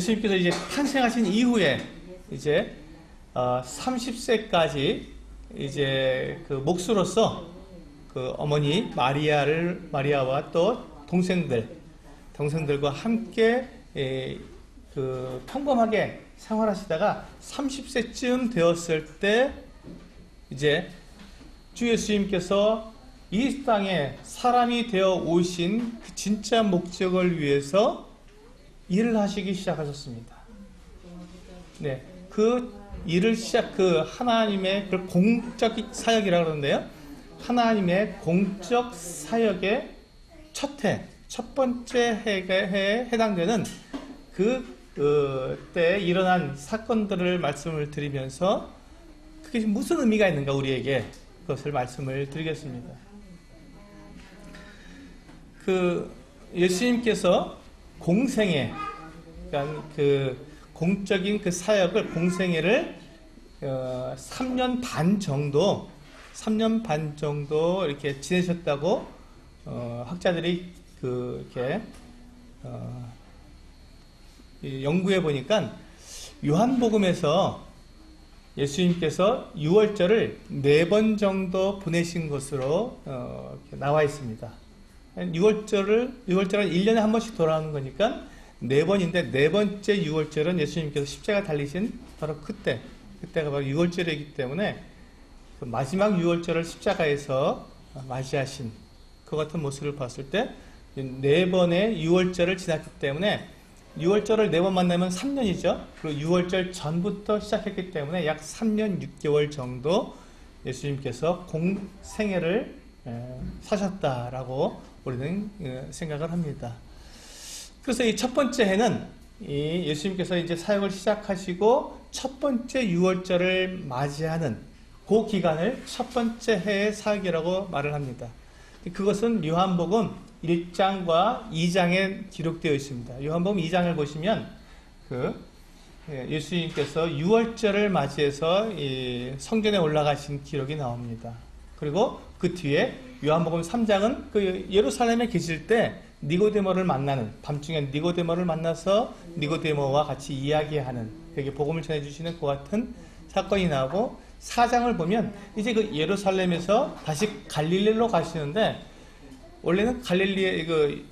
예수님께서 이제 탄생하신 이후에 이제 30세까지 이제 그 목수로서 그 어머니 마리아와 또 동생들과 함께 그 평범하게 생활하시다가 30세쯤 되었을 때 이제 주 예수님께서 이 땅에 사람이 되어 오신 그 진짜 목적을 위해서 일을 하시기 시작하셨습니다. 네, 그 일을 그 하나님의 그 공적 사역이라고 그러는데요. 하나님의 공적 사역의 첫 번째 해에 해당되는 그때 일어난 사건들을 말씀을 드리면서 그게 무슨 의미가 있는가 우리에게 그것을 말씀을 드리겠습니다. 그 예수님께서 공생애, 그러니까 그 공적인 그 사역을 공생애를 3년 반 정도 이렇게 지내셨다고 학자들이 이렇게 연구해 보니까 요한복음에서 예수님께서 유월절을 4번 정도 보내신 것으로 나와 있습니다. 유월절은 1년에 한 번씩 돌아오는 거니까 4번인데 4번째 유월절은 예수님께서 십자가 달리신 바로 그때가 바로 유월절이기 때문에 그 마지막 유월절을 십자가에서 맞이하신 그 같은 모습을 봤을 때 4번의 유월절을 지났기 때문에 유월절을 4번 만나면 3년이죠. 그리고 유월절 전부터 시작했기 때문에 약 3년 6개월 정도 예수님께서 공생애를 사셨다라고 우리는 생각을 합니다. 그래서 이 첫 번째 해는 이 예수님께서 이제 사역을 시작하시고 첫 번째 유월절을 맞이하는 그 기간을 첫 번째 해의 사역이라고 말을 합니다. 그것은 요한복음 1장과 2장에 기록되어 있습니다. 요한복음 2장을 보시면 예수님께서 유월절을 맞이해서 이 성전에 올라가신 기록이 나옵니다. 그리고 그 뒤에 요한복음 3장은 그 예루살렘에 계실 때 니고데모를 만나는, 밤중에 니고데모를 만나서 니고데모와 같이 이야기하는, 여기 복음을 전해주시는 그 같은 사건이 나오고, 4장을 보면 이제 그 예루살렘에서 다시 갈릴리로 가시는데, 원래는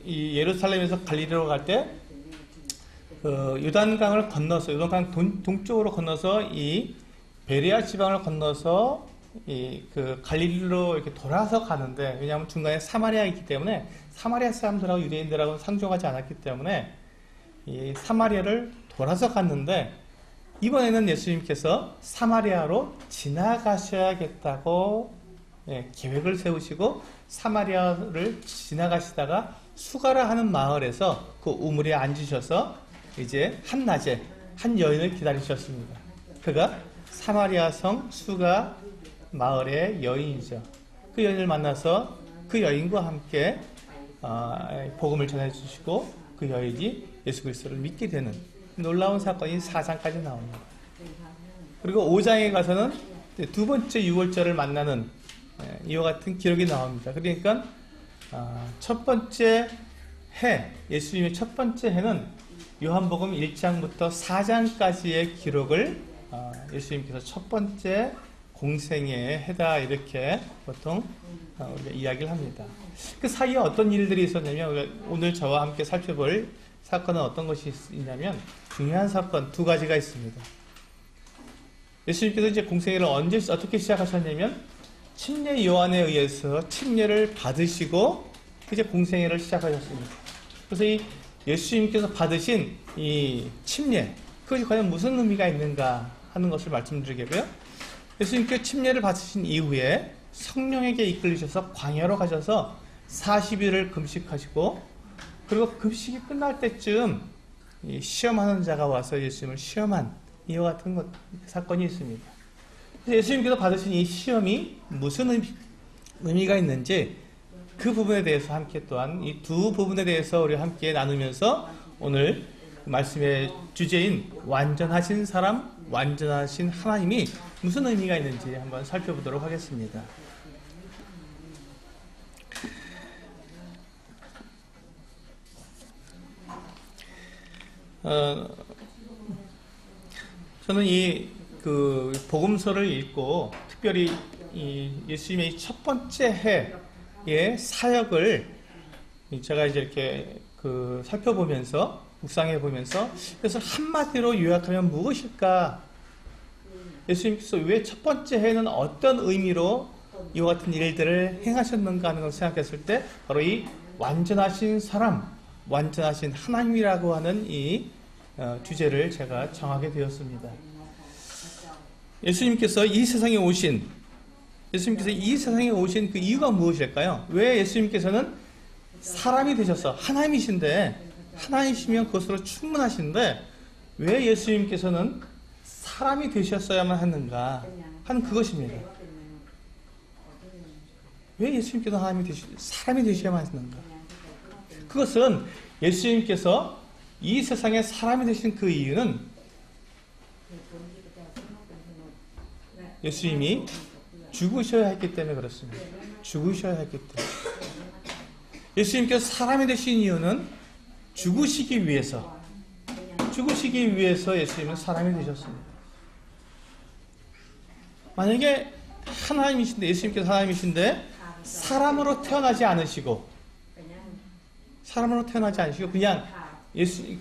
이 예루살렘에서 갈릴리로 갈 때 요단강을 건너서, 요단강 동쪽으로 건너서 이 베레아 지방을 건너서 그 갈릴리로 이렇게 돌아서 가는데, 왜냐하면 중간에 사마리아가 있기 때문에 사마리아 사람들하고 유대인들하고 상종하지 않았기 때문에 이 사마리아를 돌아서 갔는데, 이번에는 예수님께서 사마리아로 지나가셔야겠다고 계획을 세우시고 사마리아를 지나가시다가 수가라 하는 마을에서 그 우물에 앉으셔서 이제 한낮에 한 여인을 기다리셨습니다. 그가 사마리아 성 수가 마을의 여인이죠. 그 여인을 만나서 그 여인과 함께 복음을 전해주시고 그 여인이 예수 그리스도를 믿게 되는 놀라운 사건이 4장까지 나옵니다. 그리고 5장에 가서는 두 번째 유월절을 만나는 이와 같은 기록이 나옵니다. 그러니까 첫 번째 해, 예수님의 첫 번째 해는 요한복음 1장부터 4장까지의 기록을 예수님께서 첫 번째 공생애의 해다, 이렇게 보통 우리가 이야기를 합니다. 그 사이에 어떤 일들이 있었냐면, 오늘 저와 함께 살펴볼 사건은 어떤 것이 있냐면, 중요한 사건 두 가지가 있습니다. 예수님께서 이제 공생애를 어떻게 시작하셨냐면, 침례 요한에 의해서 침례를 받으시고 이제 공생애를 시작하셨습니다. 그래서 이 예수님께서 받으신 이 침례, 그것이 과연 무슨 의미가 있는가 하는 것을 말씀드리겠고요. 예수님께서 침례를 받으신 이후에 성령에게 이끌리셔서 광야로 가셔서 40일을 금식하시고, 그리고 금식이 끝날 때쯤 시험하는 자가 와서 예수님을 시험한 이와 같은 사건이 있습니다. 예수님께서 받으신 이 시험이 무슨 의미가 있는지, 그 부분에 대해서 함께 또한 이 두 부분에 대해서 우리 함께 나누면서 오늘 말씀의 주제인 완전하신 사람, 완전하신 하나님이 무슨 의미가 있는지 한번 살펴보도록 하겠습니다. 저는 이 그 복음서를 읽고 특별히 이 예수님의 첫 번째 해의 사역을 제가 이제 이렇게 그 살펴보면서 묵상해 보면서 그래서 한마디로 요약하면 무엇일까? 예수님께서 왜 첫 번째 해는 어떤 의미로 이와 같은 일들을 행하셨는가 하는 걸 생각했을 때 바로 이 완전하신 사람, 완전하신 하나님이라고 하는 이 주제를 제가 정하게 되었습니다. 예수님께서 이 세상에 오신 그 이유가 무엇일까요? 왜 예수님께서는 사람이 되셔서 하나님이시면 그것으로 충분하신데 왜 예수님께서는 사람이 되셨어야만 하는가 하는 그것입니다. 왜 예수님께서 사람이 되셔야만 하는가? 그것은 예수님께서 이 세상에 사람이 되신 그 이유는 예수님이 죽으셔야 했기 때문에 그렇습니다. 죽으셔야 했기 때문에. 예수님께서 사람이 되신 이유는 죽으시기 위해서 예수님은 사람이 되셨습니다. 만약에 예수님께서 하나님이신데 사람으로 태어나지 않으시고 그냥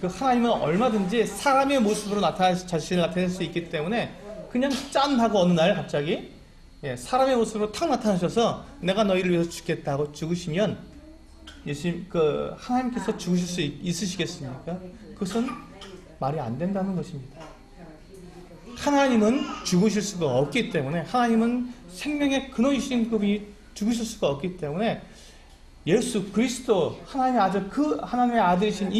하나님은 얼마든지 사람의 모습으로 자신을 나타낼 수 있기 때문에 그냥 짠 하고 어느 날 갑자기 사람의 모습으로 탁 나타나셔서 내가 너희를 위해서 죽겠다 고 죽으시면 하나님께서 죽으실 수 있으시겠습니까? 그것은 말이 안 된다는 것입니다. 하나님은 죽으실 수가 없기 때문에, 하나님은 생명의 근원이신 그분이 죽으실 수가 없기 때문에 예수 그리스도 하나님의 아들이신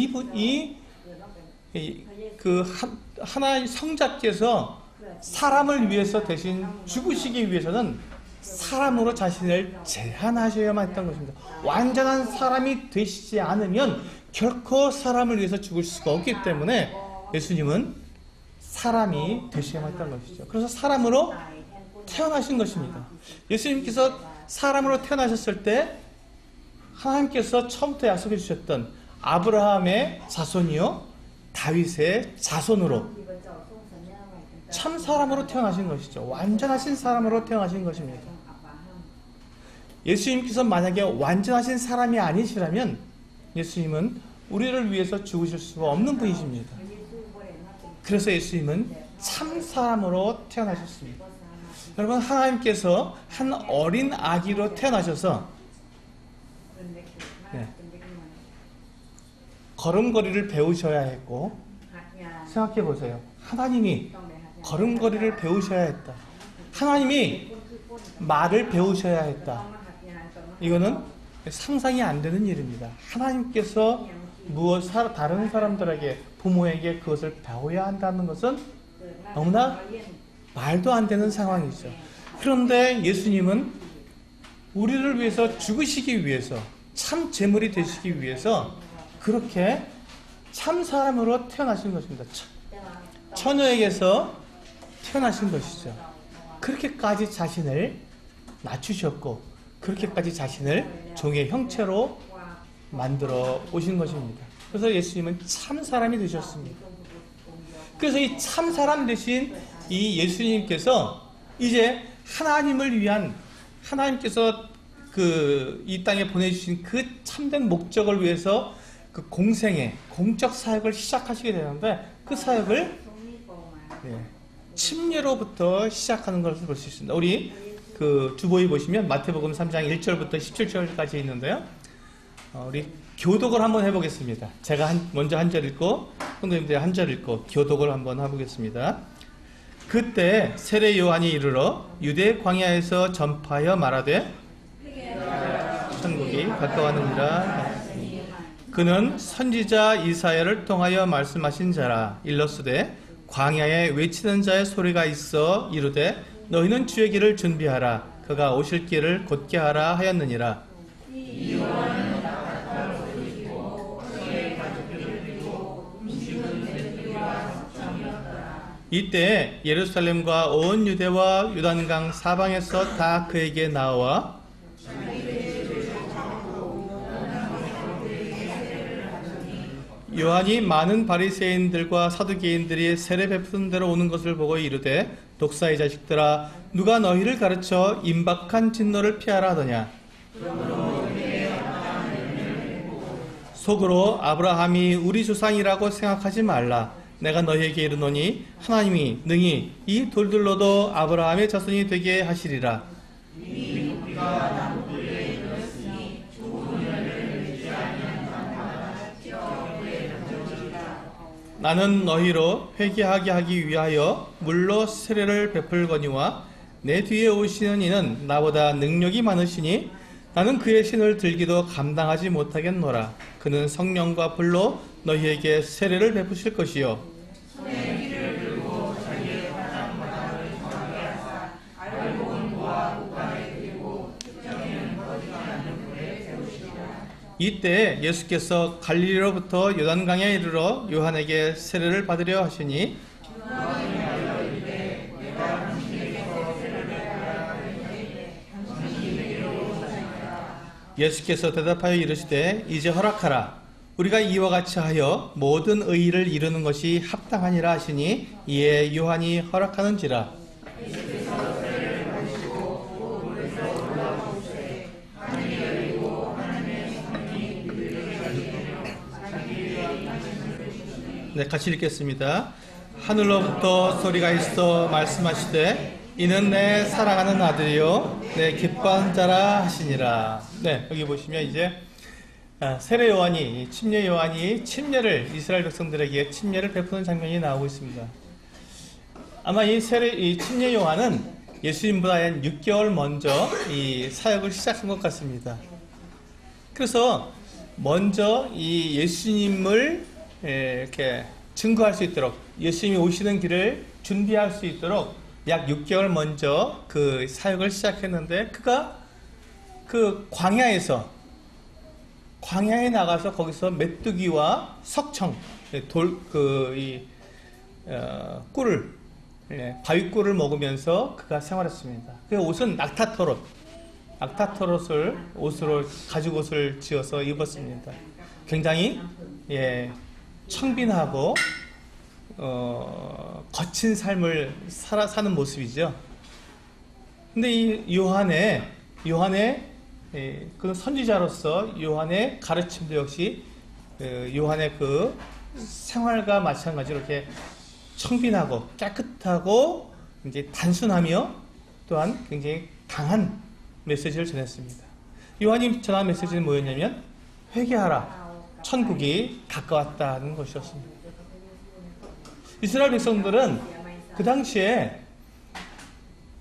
하나님 성자께서 사람을 위해서 대신 죽으시기 위해서는 사람으로 자신을 제한하셔야만 했던 것입니다. 완전한 사람이 되시지 않으면 결코 사람을 위해서 죽을 수가 없기 때문에 예수님은 사람이 되셔야만 했던 것이죠. 그래서 사람으로 태어나신 것입니다. 예수님께서 사람으로 태어나셨을 때 하나님께서 처음부터 약속해 주셨던 아브라함의 자손이요 다윗의 자손으로 참 사람으로 태어나신 것이죠. 완전하신 사람으로 태어나신 것입니다. 예수님께서 만약에 완전하신 사람이 아니시라면 예수님은 우리를 위해서 죽으실 수가 없는 분이십니다. 그래서 예수님은 참 사람으로 태어나셨습니다. 여러분, 하나님께서 한 어린 아기로 태어나셔서 걸음걸이를 배우셔야 했고, 생각해 보세요. 하나님이 걸음걸이를 배우셔야 했다. 하나님이 말을 배우셔야 했다. 이거는 상상이 안 되는 일입니다. 하나님께서 다른 사람들에게, 부모에게 그것을 배워야 한다는 것은 너무나 말도 안 되는 상황이죠. 그런데 예수님은 우리를 위해서 죽으시기 위해서, 참 제물이 되시기 위해서 그렇게 참 사람으로 태어나신 것입니다. 처녀에게서 태어나신 것이죠. 그렇게까지 자신을 낮추셨고 그렇게까지 자신을 종의 형체로 만들어 오신 것입니다. 그래서 예수님은 참 사람이 되셨습니다. 그래서 이 참 사람 되신 이 예수님께서 이제 하나님을 위한, 하나님께서 이 땅에 보내주신 그 참된 목적을 위해서 그 공적 사역을 시작하시게 되는데, 그 사역을 침례로부터 시작하는 것을 볼 수 있습니다. 우리 그 주보에 보시면 마태복음 3장 1절부터 17절까지 있는데요. 우리 교독을 한번 해보겠습니다. 제가 먼저 한 절 읽고 성도님들이 한 절 읽고 교독을 한번 해보겠습니다. 그때 세례 요한이 이르러 유대 광야에서 전파하여 말하되 천국이 가까웠느니라. 그는 선지자 이사야를 통하여 말씀하신 자라. 일러스되 광야에 외치는 자의 소리가 있어 이르되 너희는 주의 길을 준비하라. 그가 오실 길을 곧게 하라 하였느니라. 이때 예루살렘과 온 유대와 요단강 사방에서 다 그에게 나와 요한이 많은 바리새인들과 사두개인들이 세례 베푸는 대로 오는 것을 보고 이르되 독사의 자식들아 누가 너희를 가르쳐 임박한 진노를 피하라 하더냐. 속으로 아브라함이 우리 조상이라고 생각하지 말라. 내가 너희에게 이르노니 하나님이 능히 이 돌들로도 아브라함의 자손이 되게 하시리라. 나는 너희로 회개하게 하기 위하여 물로 세례를 베풀거니와 내 뒤에 오시는 이는 나보다 능력이 많으시니 나는 그의 신을 들기도 감당하지 못하겠노라. 그는 성령과 불로 너희에게 세례를 베푸실 것이요 이때 예수께서 갈릴리로부터 요단강에 이르러 요한에게 세례를 받으려 하시니 예수께서 대답하여 이르시되 이제 허락하라. 우리가 이와 같이 하여 모든 의의를 이루는 것이 합당하니라 하시니 이에 요한이 허락하는지라. 네, 같이 읽겠습니다. 하늘로부터 소리가 있어 말씀하시되 이는 내 사랑하는 아들이요 내 기뻐하는 자라 하시니라. 네, 여기 보시면 이제 세례 요한이 침례 요한이 침례를 이스라엘 백성들에게 침례를 베푸는 장면이 나오고 있습니다. 아마 이 침례 요한은 예수님보다 한 6개월 먼저 이 사역을 시작한 것 같습니다. 그래서 먼저 이 예수님을 이렇게 증거할 수 있도록 예수님이 오시는 길을 준비할 수 있도록 약 6개월 먼저 그 사역을 시작했는데 그가 그 광야에 나가서 거기서 메뚜기와 석청 꿀을 바위꿀을 먹으면서 그가 생활했습니다. 그 옷은 낙타토롯을 옷으로 가죽옷을 지어서 입었습니다. 굉장히 청빈하고 거친 삶을 사는 모습이죠. 근데 이 요한의 그 선지자로서 요한의 가르침도 역시 요한의 그 생활과 마찬가지로 이렇게 청빈하고 깨끗하고 이제 단순하며 또한 굉장히 강한 메시지를 전했습니다. 요한이 전한 메시지는 뭐였냐면 회개하라. 천국이 가까웠다는 것이었습니다. 이스라엘 백성들은 그 당시에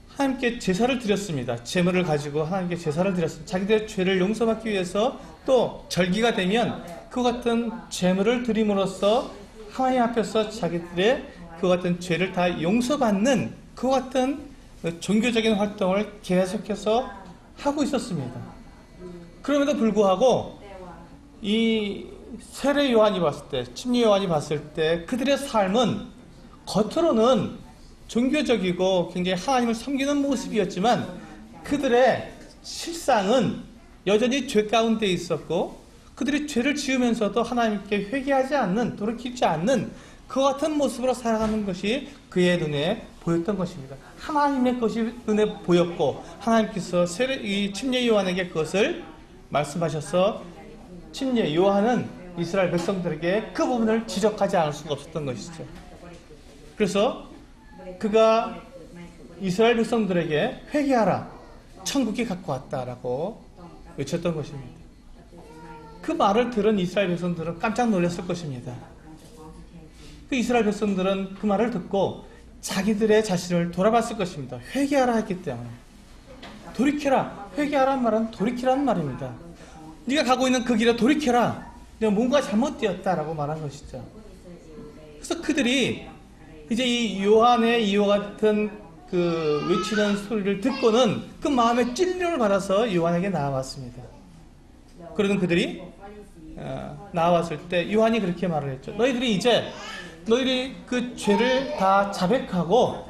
하나님께 제사를 드렸습니다. 제물을 가지고 하나님께 제사를 드렸습니다. 자기들의 죄를 용서받기 위해서 또 절기가 되면 그 같은 제물을 드림으로써 하나님 앞에서 자기들의 그 같은 죄를 다 용서받는 그 같은 종교적인 활동을 계속해서 하고 있었습니다. 그럼에도 불구하고 이 세례 요한이 봤을 때, 침례 요한이 봤을 때 그들의 삶은 겉으로는 종교적이고 굉장히 하나님을 섬기는 모습이었지만 그들의 실상은 여전히 죄 가운데 있었고 그들이 죄를 지으면서도 하나님께 회개하지 않는, 돌이키지 않는 그 같은 모습으로 살아가는 것이 그의 눈에 보였던 것입니다. 하나님의 것이 눈에 보였고 하나님께서 이 침례 요한에게 그것을 말씀하셔서 침례 요한은 이스라엘 백성들에게 그 부분을 지적하지 않을 수가 없었던 것이죠. 그래서 그가 이스라엘 백성들에게 회개하라. 천국이 가까웠다라고 외쳤던 것입니다. 그 말을 들은 이스라엘 백성들은 깜짝 놀랐을 것입니다. 그 이스라엘 백성들은 그 말을 듣고 자기들의 자신을 돌아봤을 것입니다. 회개하라 했기 때문에. 돌이켜라. 회개하라는 말은 돌이키라는 말입니다. 네가 가고 있는 그 길에 돌이켜라. 내가 뭔가 잘못되었다라고 말한 것이죠. 그래서 그들이 이제 이 요한의 이와 같은 그 외치는 소리를 듣고는 그 마음에 찔림을 받아서 요한에게 나와왔습니다. 그러던 그들이 나왔을 때 요한이 그렇게 말을 했죠. 너희들이 그 죄를 다 자백하고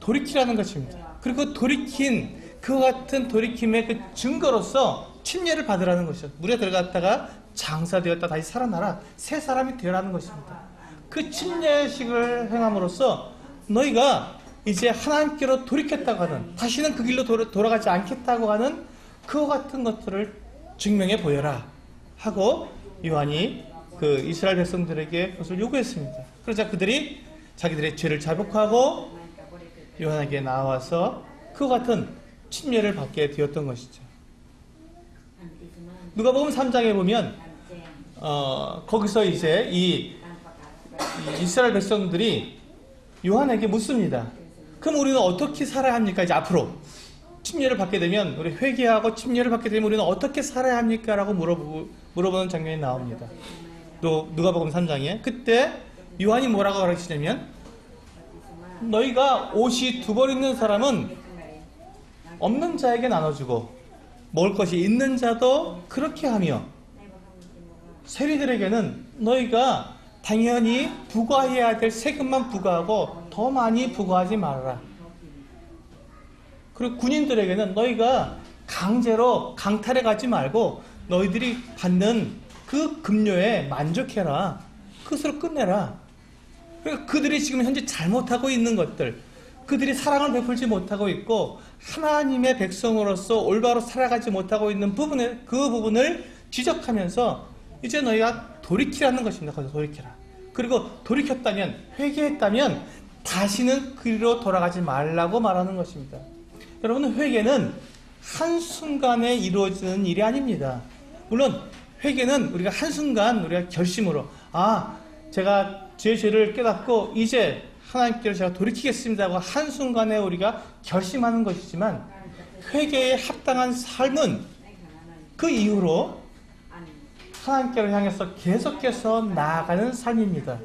돌이키라는 것입니다. 그리고 돌이킨 그 같은 돌이킴의 그 증거로서 침례를 받으라는 것이죠. 물에 들어갔다가 장사되었다 다시 살아나라 새 사람이 되라는 것입니다. 그 침례식을 행함으로써 너희가 이제 하나님께로 돌이켰다고 하는, 다시는 그 길로 돌아가지 않겠다고 하는 그와 같은 것들을 증명해 보여라 하고 요한이 그 이스라엘 백성들에게 그것을 요구했습니다. 그러자 그들이 자기들의 죄를 자복하고 요한에게 나와서 그와 같은 침례를 받게 되었던 것이죠. 누가복음 3장에 보면 거기서 이제 이 이스라엘 백성들이 요한에게 묻습니다. 그럼 우리는 어떻게 살아야 합니까? 이제 앞으로 침례를 받게 되면, 우리 회개하고 침례를 받게 되면 우리는 어떻게 살아야 합니까? 라고 물어보는 장면이 나옵니다. 또 누가복음 3장에 그때 요한이 뭐라고 가르치냐면, 너희가 옷이 두 벌 있는 사람은 없는 자에게 나눠주고 먹을 것이 있는 자도 그렇게 하며, 세리들에게는 너희가 당연히 부과해야 될 세금만 부과하고 더 많이 부과하지 말아라. 그리고 군인들에게는 너희가 강제로 강탈해 가지 말고 너희들이 받는 그 급료에 만족해라. 그것으로 끝내라. 그러니까 그들이 지금 현재 잘못하고 있는 것들, 그들이 사랑을 베풀지 못하고 있고 하나님의 백성으로서 올바로 살아가지 못하고 있는 그 부분을 지적하면서 이제 너희가 돌이키라는 것입니다. 거기서 돌이키라. 그리고 돌이켰다면, 회개했다면 다시는 그리로 돌아가지 말라고 말하는 것입니다. 여러분, 회개는 한순간에 이루어지는 일이 아닙니다. 물론 회개는 우리가 한순간 우리가 결심으로 제가 제 죄를 깨닫고 이제 하나님께로 제가 돌이키겠습니다 하고 한순간에 우리가 결심하는 것이지만, 회개에 합당한 삶은 그 이후로 하나님께로 향해서 계속해서 나아가는 삶입니다.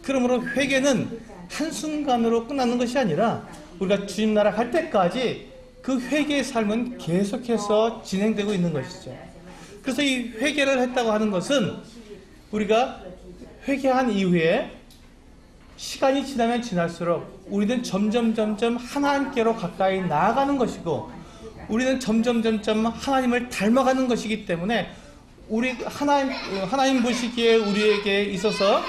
그러므로 회개는 한순간으로 끝나는 것이 아니라 우리가 주님 나라 갈 때까지 그 회개의 삶은 계속해서 진행되고 있는 것이죠. 그래서 이 회개를 했다고 하는 것은 우리가 회개한 이후에 시간이 지나면 지날수록 우리는 점점 하나님께로 가까이 나아가는 것이고, 우리는 점점 하나님을 닮아가는 것이기 때문에 우리 하나님 보시기에 우리에게 있어서 이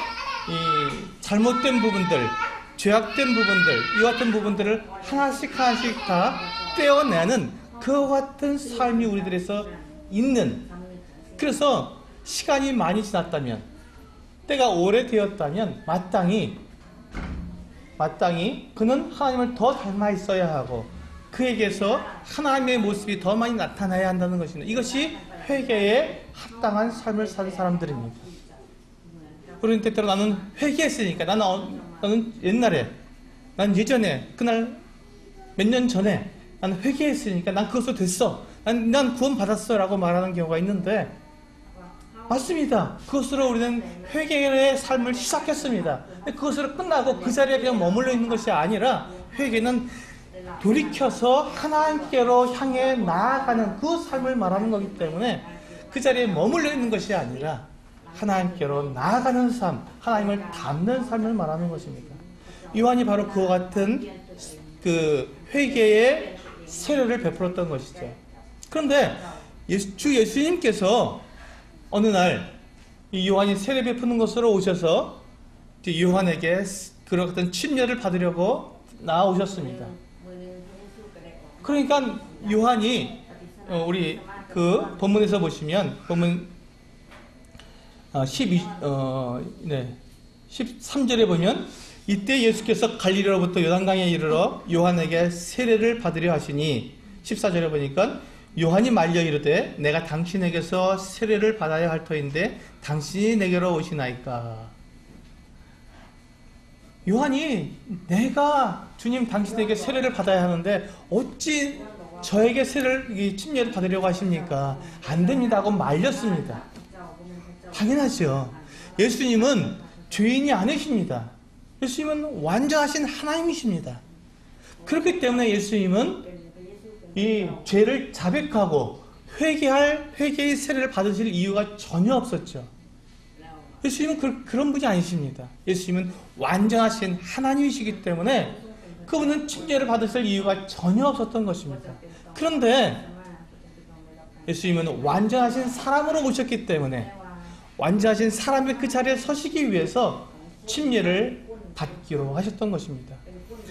잘못된 부분들, 죄악된 부분들, 이와 같은 부분들을 하나씩 다 떼어내는 그와 같은 삶이 우리들에서 있는, 그래서 시간이 많이 지났다면, 때가 오래되었다면 마땅히 그는 하나님을 더 닮아 있어야 하고 그에게서 하나님의 모습이 더 많이 나타나야 한다는 것입니다. 이것이 회개에 합당한 삶을 사는 사람들입니다. 우리는 때때로 나는 회개했으니까, 나는 옛날에, 난 예전에, 그날 몇 년 전에 나는 회개했으니까 난 그것으로 됐어, 난 구원 받았어 라고 말하는 경우가 있는데, 맞습니다. 그것으로 우리는 회개의 삶을 시작했습니다. 그것으로 끝나고 그 자리에 그냥 머물러 있는 것이 아니라, 회개는 돌이켜서 하나님께로 향해 나아가는 그 삶을 말하는 거기 때문에 그 자리에 머물러 있는 것이 아니라 하나님께로 나아가는 삶, 하나님을 닮는 삶을 말하는 것입니다. 요한이 바로 그와 같은 그 회개의 세례를 베풀었던 것이죠. 그런데 주 예수님께서 어느 날 이 요한이 세례 베푸는 곳으로 오셔서 요한에게 그런 어떤 침례를 받으려고 나아오셨습니다. 그러니까 요한이 우리 그 본문에서 보시면 본문 13절에 보면, 이때 예수께서 갈릴리로부터 요단강에 이르러 요한에게 세례를 받으려 하시니, 14절에 보니까 요한이 말려 이르되 내가 당신에게서 세례를 받아야 할 터인데 당신이 내게로 오시나이까. 요한이 내가 주님 당신에게 세례를 받아야 하는데 어찌 저에게 침례를 받으려고 하십니까? 안 됩니다 하고 말렸습니다. 당연하죠. 예수님은 죄인이 아니십니다. 예수님은 완전하신 하나님이십니다. 그렇기 때문에 예수님은 이 죄를 자백하고 회개의 세례를 받으실 이유가 전혀 없었죠. 예수님은 그런 분이 아니십니다. 예수님은 완전하신 하나님이시기 때문에 그분은 침례를 받으실 이유가 전혀 없었던 것입니다. 그런데 예수님은 완전하신 사람으로 오셨기 때문에, 완전하신 사람의 그 자리에 서시기 위해서 침례를 받기로 하셨던 것입니다.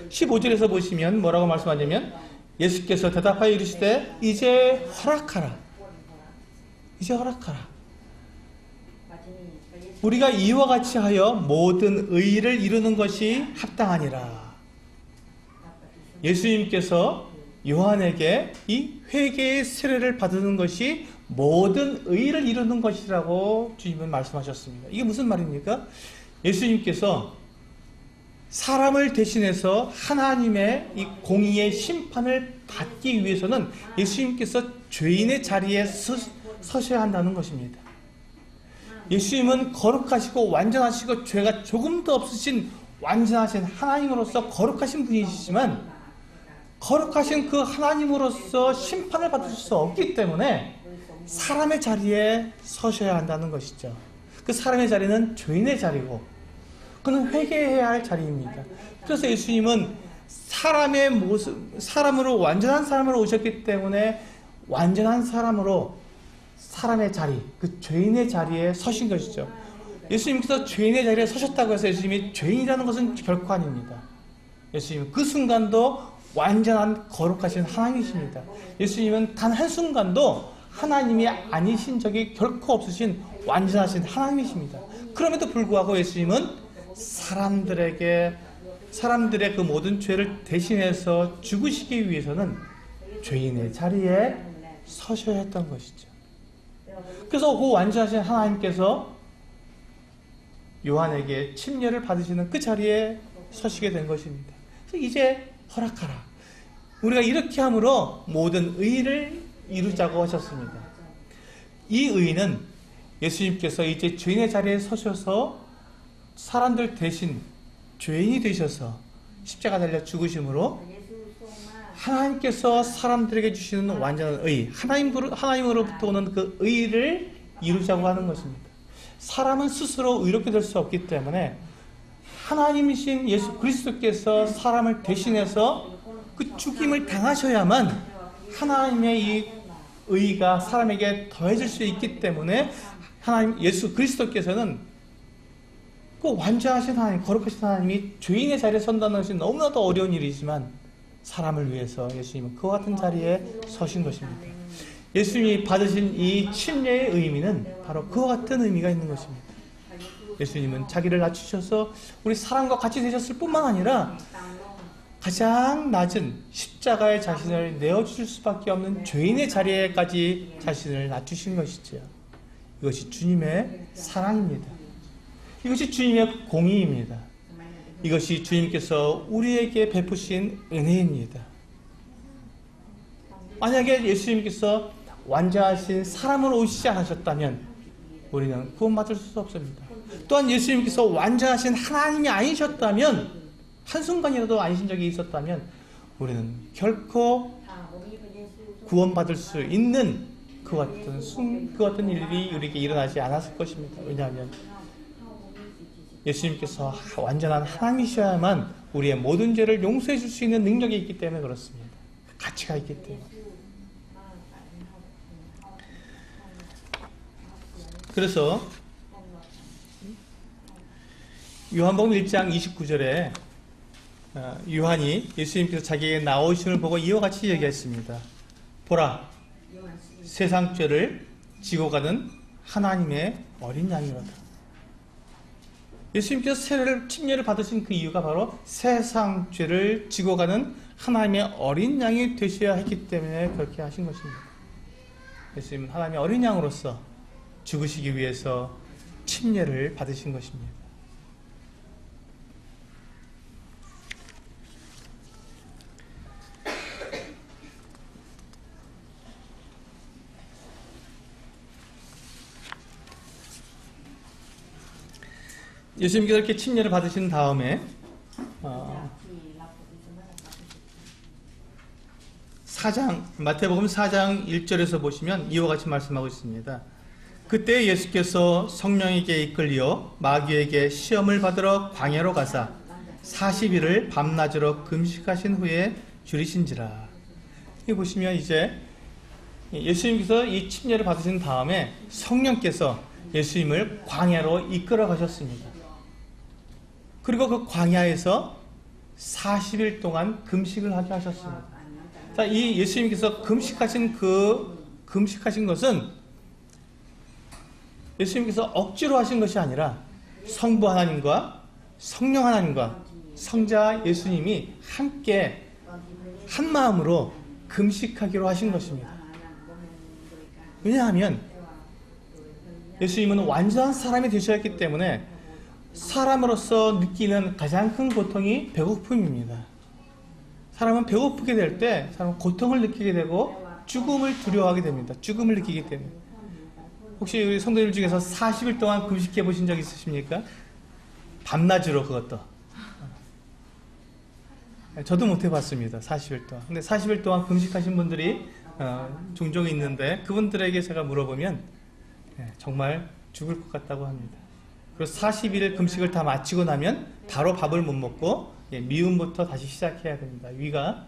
15절에서 보시면 뭐라고 말씀하냐면 예수께서 대답하여 이르시되 이제 허락하라. 이제 허락하라. 우리가 이와 같이 하여 모든 의를 이루는 것이 합당하니라. 예수님께서 요한에게 이 회개의 세례를 받는 것이 모든 의를 이루는 것이라고 주님은 말씀하셨습니다. 이게 무슨 말입니까? 예수님께서 사람을 대신해서 하나님의 이 공의의 심판을 받기 위해서는 예수님께서 죄인의 자리에 서셔야 한다는 것입니다. 예수님은 거룩하시고 완전하시고 죄가 조금도 없으신 완전하신 하나님으로서 거룩하신 분이시지만 거룩하신 그 하나님으로서 심판을 받을 수 없기 때문에 사람의 자리에 서셔야 한다는 것이죠. 그 사람의 자리는 죄인의 자리고 그는 회개해야 할 자리입니다. 그래서 예수님은 사람의 모습, 사람으로 완전한 사람으로 오셨기 때문에 완전한 사람으로 사람의 자리, 그 죄인의 자리에 서신 것이죠. 예수님께서 죄인의 자리에 서셨다고 해서 예수님이 죄인이라는 것은 결코 아닙니다. 예수님은 그 순간도 완전한 거룩하신 하나님이십니다. 예수님은 단 한순간도 하나님이 아니신 적이 결코 없으신 완전하신 하나님이십니다. 그럼에도 불구하고 예수님은 사람들의 그 모든 죄를 대신해서 죽으시기 위해서는 죄인의 자리에 서셔야 했던 것이죠. 그래서 그 완전하신 하나님께서 요한에게 침례를 받으시는 그 자리에 서시게 된 것입니다. 그래서 이제 허락하라. 우리가 이렇게 함으로 모든 의를 이루자고 하셨습니다. 이 의는 예수님께서 이제 죄인의 자리에 서셔서 사람들 대신 죄인이 되셔서 십자가 달려 죽으심으로 하나님께서 사람들에게 주시는 완전한 의, 하나님으로부터 오는 그 의를 이루자고 하는 것입니다. 사람은 스스로 의롭게 될 수 없기 때문에 하나님이신 예수 그리스도께서 사람을 대신해서 그 죽임을 당하셔야만 하나님의 이 의가 사람에게 더해질 수 있기 때문에 하나님 예수 그리스도께서는 그 완전하신 하나님, 거룩하신 하나님이 죄인의 자리에 선다는 것이 너무나도 어려운 일이지만 사람을 위해서 예수님은 그와 같은 자리에 서신 것입니다. 예수님이 받으신 이 침례의 의미는 바로 그와 같은 의미가 있는 것입니다. 예수님은 자기를 낮추셔서 우리 사람과 같이 되셨을 뿐만 아니라 가장 낮은 십자가의 자신을 내어주실 수밖에 없는 죄인의 자리에까지 자신을 낮추신 것이죠. 이것이 주님의 사랑입니다. 이것이 주님의 공의입니다. 이것이 주님께서 우리에게 베푸신 은혜입니다. 만약에 예수님께서 완전하신 사람으로 오시지 않으셨다면 우리는 구원받을 수 없습니다. 또한 예수님께서 완전하신 하나님이 아니셨다면 한순간이라도 아니신 적이 있었다면 우리는 결코 구원받을 수 있는 그 같은 일이 우리에게 일어나지 않았을 것입니다. 왜냐하면 예수님께서 완전한 하나님이셔야만 우리의 모든 죄를 용서해 줄 수 있는 능력이 있기 때문에 그렇습니다. 가치가 있기 때문에. 그래서 요한복음 1장 29절에 요한이 예수님께서 자기에게 나오심을 보고 이와 같이 얘기했습니다. 보라, 세상 죄를 지고 가는 하나님의 어린 양이로다. 예수님께서 침례를 받으신 그 이유가 바로 세상 죄를 지고 가는 하나님의 어린 양이 되셔야 했기 때문에 그렇게 하신 것입니다. 예수님은 하나님의 어린 양으로서 죽으시기 위해서 침례를 받으신 것입니다. 예수님께서 이렇게 침례를 받으신 다음에 마태복음 4장 1절에서 보시면 이와 같이 말씀하고 있습니다. 그때 예수께서 성령에게 이끌려 마귀에게 시험을 받으러 광야로 가사 40일을 밤낮으로 금식하신 후에 줄이신지라. 여기 보시면 이제 예수님께서 이 침례를 받으신 다음에 성령께서 예수님을 광야로 이끌어 가셨습니다. 그리고 그 광야에서 40일 동안 금식을 하게 하셨습니다. 자, 이 예수님께서 금식하신 것은 예수님께서 억지로 하신 것이 아니라 성부 하나님과 성령 하나님과 성자 예수님이 함께 한 마음으로 금식하기로 하신 것입니다. 왜냐하면 예수님은 완전한 사람이 되셨기 때문에 사람으로서 느끼는 가장 큰 고통이 배고픔입니다. 사람은 배고프게 될 때 사람은 고통을 느끼게 되고 죽음을 두려워하게 됩니다. 죽음을 느끼기 때문에. 혹시 우리 성도들 중에서 40일 동안 금식해 보신 적 있으십니까? 밤낮으로 그것도. 저도 못 해봤습니다. 40일 동안. 근데 40일 동안 금식하신 분들이 종종 있는데 그분들에게 제가 물어보면 정말 죽을 것 같다고 합니다. 그래서 40일 금식을 다 마치고 나면 바로 밥을 못 먹고 미움부터 다시 시작해야 됩니다. 위가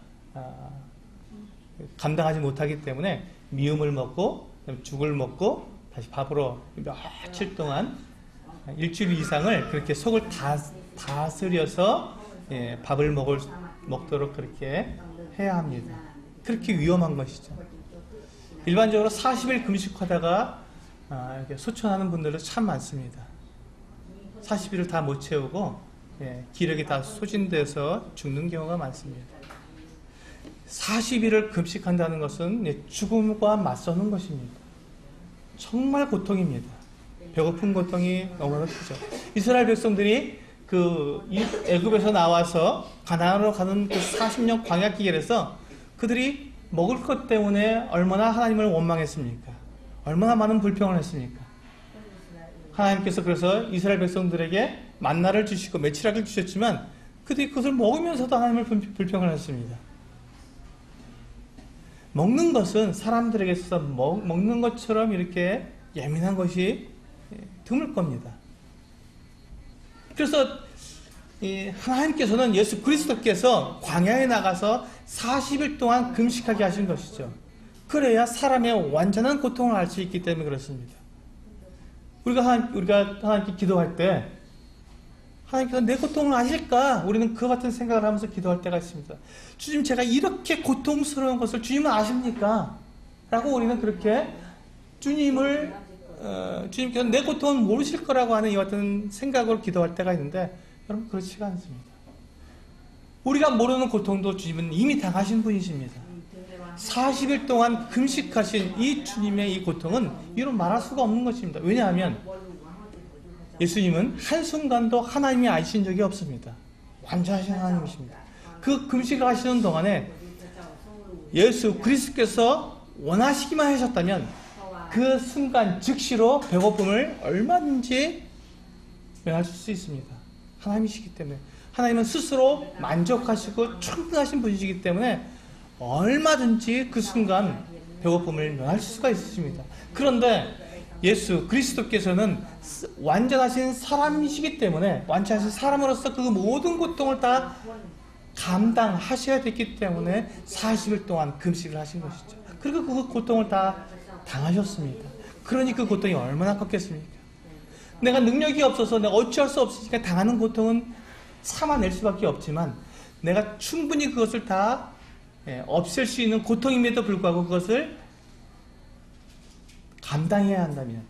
감당하지 못하기 때문에 미움을 먹고 죽을 먹고 다시 밥으로 며칠 동안 일주일 이상을 그렇게 속을 다스려서 밥을 먹도록 그렇게 해야 합니다. 그렇게 위험한 것이죠. 일반적으로 40일 금식하다가 이렇게 소천하는 분들도 참 많습니다. 40일을 다 못 채우고 기력이 다 소진돼서 죽는 경우가 많습니다. 40일을 금식한다는 것은 죽음과 맞서는 것입니다. 정말 고통입니다. 배고픈 고통이 너무나 크죠. 이스라엘 백성들이 애굽에서 나와서 가나안으로 가는 그 40년 광야 기간에서 그들이 먹을 것 때문에 얼마나 하나님을 원망했습니까? 얼마나 많은 불평을 했습니까? 하나님께서 그래서 이스라엘 백성들에게 만나를 주시고 메추라기를 주셨지만 그들이 그것을 먹으면서도 하나님을 불평을 했습니다. 먹는 것은 사람들에게 있어서 먹는 것처럼 이렇게 예민한 것이 드물 겁니다. 그래서 하나님께서는 예수 그리스도께서 광야에 나가서 40일 동안 금식하게 하신 것이죠. 그래야 사람의 완전한 고통을 알 수 있기 때문에 그렇습니다. 우리가 하나님께 기도할 때 하나님께서 내 고통을 아실까? 우리는 그와 같은 생각을 하면서 기도할 때가 있습니다. 주님, 제가 이렇게 고통스러운 것을 주님은 아십니까? 라고 우리는 그렇게 주님께서 내 고통을 모르실 거라고 하는 이와 같은 생각으로 기도할 때가 있는데 여러분 그렇지가 않습니다. 우리가 모르는 고통도 주님은 이미 당하신 분이십니다. 40일 동안 금식하신 이 주님의 이 고통은 이로 말할 수가 없는 것입니다. 왜냐하면 예수님은 한순간도 하나님이 아니신 적이 없습니다. 완전하신 하나님이십니다. 그 금식을 하시는 동안에 예수 그리스도께서 원하시기만 하셨다면 그 순간 즉시로 배고픔을 얼마든지 면하실 수 있습니다. 하나님이시기 때문에. 하나님은 스스로 만족하시고 충분하신 분이시기 때문에 얼마든지 그 순간 배고픔을 면할 수가 있으십니다. 그런데 예수 그리스도께서는 완전하신 사람이시기 때문에 완전하신 사람으로서 그 모든 고통을 다 감당하셔야 됐기 때문에 40일 동안 금식을 하신 것이죠. 그리고 그 고통을 다 당하셨습니다. 그러니 그 고통이 얼마나 컸겠습니까? 내가 능력이 없어서 내가 어찌할 수 없으니까 당하는 고통은 참아낼 수밖에 없지만 내가 충분히 그것을 다 없앨 수 있는 고통임에도 불구하고 그것을 감당해야 한다면,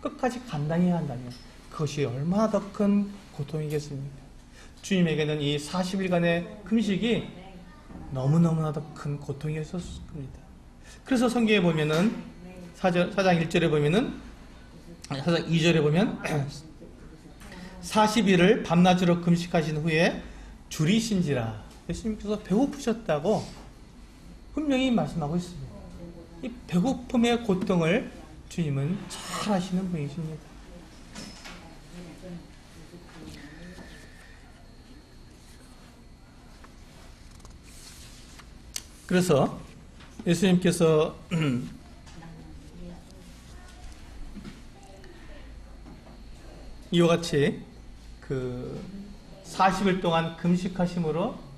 끝까지 감당해야 한다면 그것이 얼마나 더 큰 고통이겠습니까? 주님에게는 이 40일간의 금식이 너무너무나 더 큰 고통이었을 겁니다. 그래서 성경에 보면은 4장 1절에 보면은 4장 2절에 보면 40일을 밤낮으로 금식하신 후에 줄이신지라. 예수님께서 배고프셨다고 분명히 말씀하고 있습니다. 이 배고픔의 고통을 주님은 잘 아시는 분이십니다. 그래서 예수님께서 이와 같이 40일 동안 금식하심으로